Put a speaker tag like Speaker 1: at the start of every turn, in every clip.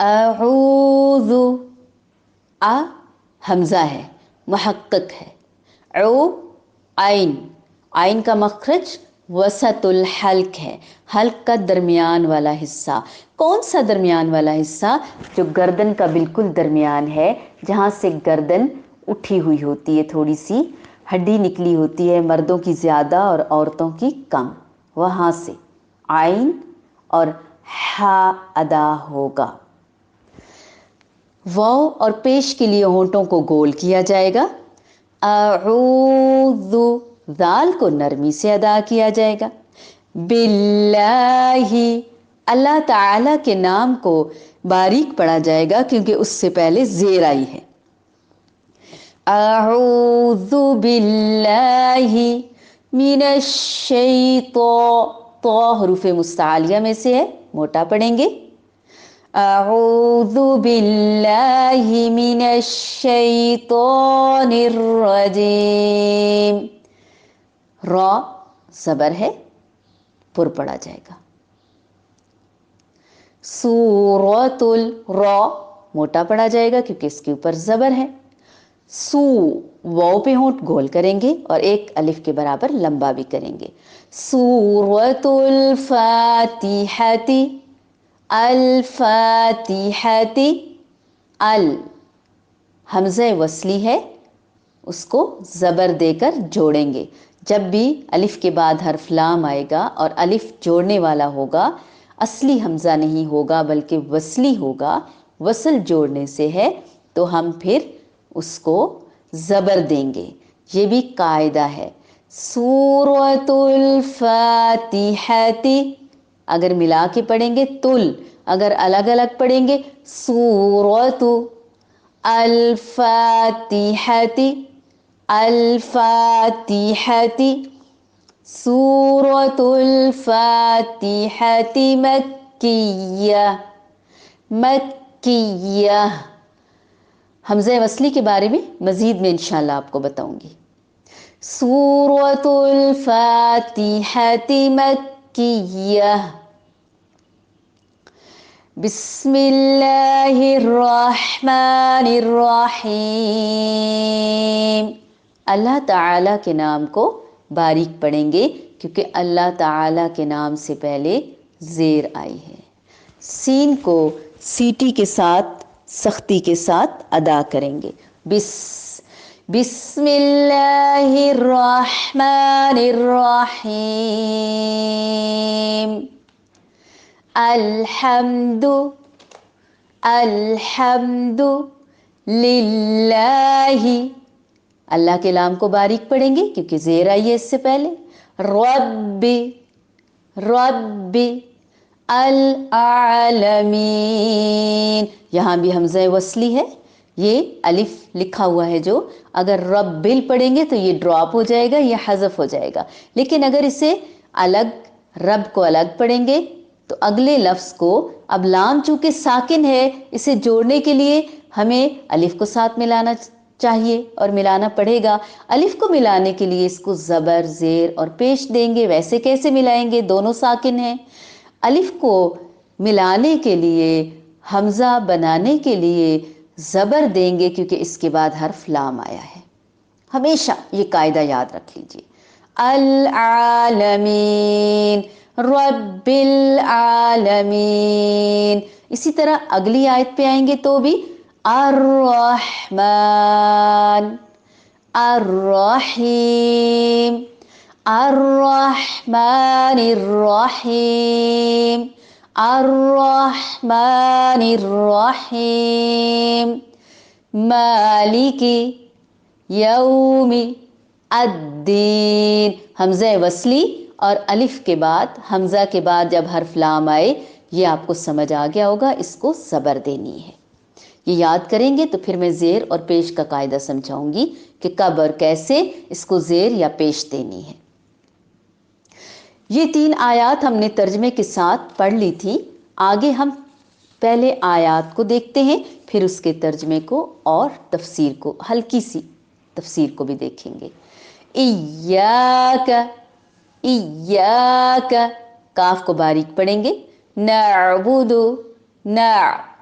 Speaker 1: اعوذ، آ حمزہ ہے، محقق ہے. او عین، عین کا مخرج وسط الحلق ہے، حلق کا درمیان والا حصہ. کون سا درمیان والا حصہ؟ جو گردن کا بالکل درمیان ہے، جہاں سے گردن اٹھی ہوئی ہوتی ہے، تھوڑی سی ہڈی نکلی ہوتی ہے، مردوں کی زیادہ اور عورتوں کی کم، وہاں سے عین اور ہا ادا ہوگا. واو اور پیش کے لیے ہونٹوں کو گول کیا جائے گا. اعوذ، ذال کو نرمی سے ادا کیا جائے گا. باللہ، اللہ تعالی کے نام کو باریک پڑھا جائے گا کیونکہ اس سے پہلے زیر آئی ہے. اعوذ باللہ من الشیطان، تو حروف مستعلیہ میں سے ہے، موٹا پڑھیں گے. اعوذ باللہ من الشیطان الرجیم، را زبر ہے، پر پڑھا جائے گا. سورۃ الرا، موٹا پڑھا جائے گا کیونکہ اس کے اوپر زبر ہے. سو، واو پہ ہونٹ گول کریں گے اور ایک الف کے برابر لمبا بھی کریں گے. سورۃ الفاتحۃ، الفاتحۃ، ال حمزہ وصلی ہے، اس کو زبر دے کر جوڑیں گے. جب بھی الف کے بعد حرف لام آئے گا اور الف جوڑنے والا ہوگا، اصلی حمزہ نہیں ہوگا بلکہ وصلی ہوگا، وصل جوڑنے سے ہے تو ہم پھر اس کو زبر دیں گے. یہ بھی قاعدہ ہے. سورۃ الفاتحۃ، اگر ملا کے پڑھیں گے تل، اگر الگ الگ پڑھیں گے سورۃ الفاتحۃ، الفاتحۃ. سورۃ الفاتحۃ مکیہ، مکیہ. حمزہ وصلی کے بارے میں مزید میں انشاءاللہ آپ کو بتاؤں گی. سورۃ الفاتحۃ مکیہ. بسم اللہ الرحمن الرحیم، اللہ تعالیٰ کے نام کو باریک پڑھیں گے کیونکہ اللہ تعالیٰ کے نام سے پہلے زیر آئی ہے. سین کو سیٹی کے ساتھ سختی کے ساتھ ادا کریں گے. بسم اللہ الرحمن الرحیم. الحمد، الحمد للہ، اللہ کے لام کو باریک پڑھیں گے کیونکہ زیر آئی ہے اس سے پہلے. رب، رب العالمین، یہاں بھی حمزہ وصلی ہے، یہ الف لکھا ہوا ہے جو، اگر ربل پڑھیں گے تو یہ ڈراپ ہو جائے گا، یہ حذف ہو جائے گا. لیکن اگر اسے الگ، رب کو الگ پڑھیں گے تو اگلے لفظ کو، اب لام چونکہ ساکن ہے اسے جوڑنے کے لیے ہمیں الف کو ساتھ ملانا چاہیے اور ملانا پڑے گا. الف کو ملانے کے لیے اس کو زبر، زیر اور پیش دیں گے. ویسے کیسے ملائیں گے؟ دونوں ساکن ہیں. الف کو ملانے کے لیے، حمزہ بنانے کے لیے زبر دیں گے کیونکہ اس کے بعد حرف لام آیا ہے. ہمیشہ یہ قاعدہ یاد رکھ لیجیے. العالمین، رب العالمین. اسی طرح اگلی آیت پہ آئیں گے تو بھی الرحمن، الرحیم، الرحمن الرحیم، الرحمن الرحیم. مالک یوم الدین، حمزہ وصلی اور الف کے بعد، حمزہ کے بعد جب حرف لام آئے، یہ آپ کو سمجھ آ گیا ہوگا، اس کو زبر دینی ہے. یہ یاد کریں گے تو پھر میں زیر اور پیش کا قاعدہ سمجھاؤں گی کہ کب اور کیسے اس کو زیر یا پیش دینی ہے. یہ 3 آیات ہم نے ترجمے کے ساتھ پڑھ لی تھی. آگے ہم پہلے آیات کو دیکھتے ہیں، پھر اس کے ترجمے کو اور تفسیر کو، ہلکی سی تفسیر کو بھی دیکھیں گے. ایاک، ایاک، کاف کو باریک پڑھیں گے. نعبد،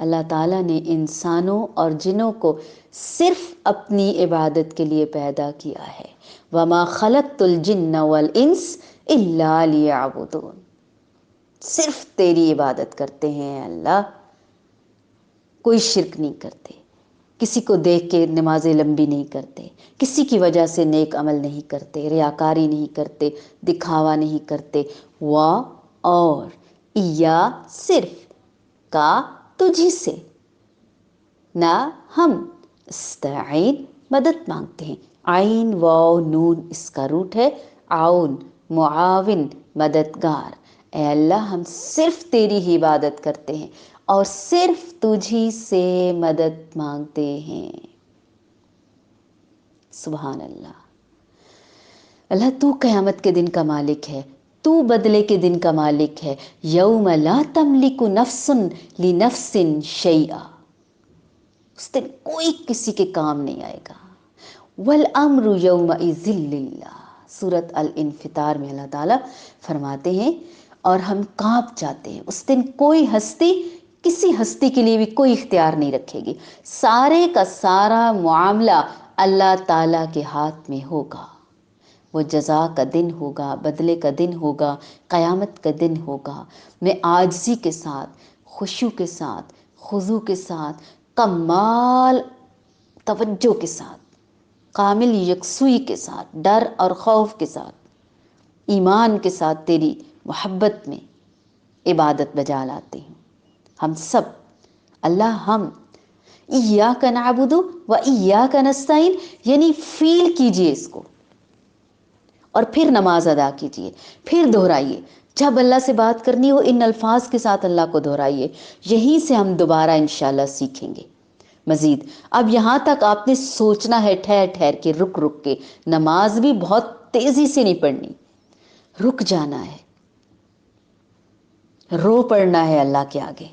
Speaker 1: اللہ تعالیٰ نے انسانوں اور جنوں کو صرف اپنی عبادت کے لیے پیدا کیا ہے. وَمَا خَلَقْتُ الْجِنَّ وَالْإِنسَ إِلَّا لِيَعْبُدُونَ. صرف تیری عبادت کرتے ہیں اللہ، کوئی شرک نہیں کرتے، کسی کو دیکھ کے نمازیں لمبی نہیں کرتے، کسی کی وجہ سے نیک عمل نہیں کرتے، ریاکاری نہیں کرتے، دکھاوا نہیں کرتے. اور ایا صرف، کا تجھی سے، نہ ہم، استعین مدد مانگتے ہیں. عین واو نون اس کا روٹ ہے عون، معاون مددگار. اے اللہ ہم صرف تیری ہی عبادت کرتے ہیں اور صرف تجھی سے مدد مانگتے ہیں. سبحان اللہ. اللہ تو قیامت کے دن کا مالک ہے، تو بدلے کے دن کا مالک ہے. یوم لا تملک نفس لنفس شیئا. اس دن کوئی کسی کے کام نہیں آئے گا. والامر یومئذ للہ. سورۃ الانفطار میں اللہ تعالیٰ فرماتے ہیں اور ہم کانپ جاتے ہیں. اس دن کوئی ہستی کسی ہستی کے لیے بھی کوئی اختیار نہیں رکھے گی. سارے کا سارا معاملہ اللہ تعالیٰ کے ہاتھ میں ہوگا. وہ جزا کا دن ہوگا، بدلے کا دن ہوگا، قیامت کا دن ہوگا. میں عاجزی کے ساتھ، خشوع کے ساتھ، خضوع کے ساتھ، کمال توجہ کے ساتھ، کامل یکسوئی کے ساتھ، ڈر اور خوف کے ساتھ، ایمان کے ساتھ تیری محبت میں عبادت بجا لاتے ہیں. ہم سب اللہ، ہم ایاک نعبد و ایاک نستعین، یعنی فیل کیجئے اس کو اور پھر نماز ادا کیجئے، پھر دہرائیے. جب اللہ سے بات کرنی ہو ان الفاظ کے ساتھ اللہ کو دہرائیے. یہیں سے ہم دوبارہ انشاءاللہ سیکھیں گے مزید. اب یہاں تک آپ نے سوچنا ہے ٹھہر ٹھہر کے، رک رک کے. نماز بھی بہت تیزی سے نہیں پڑھنی، رک جانا ہے، رو پڑنا ہے اللہ کے آگے.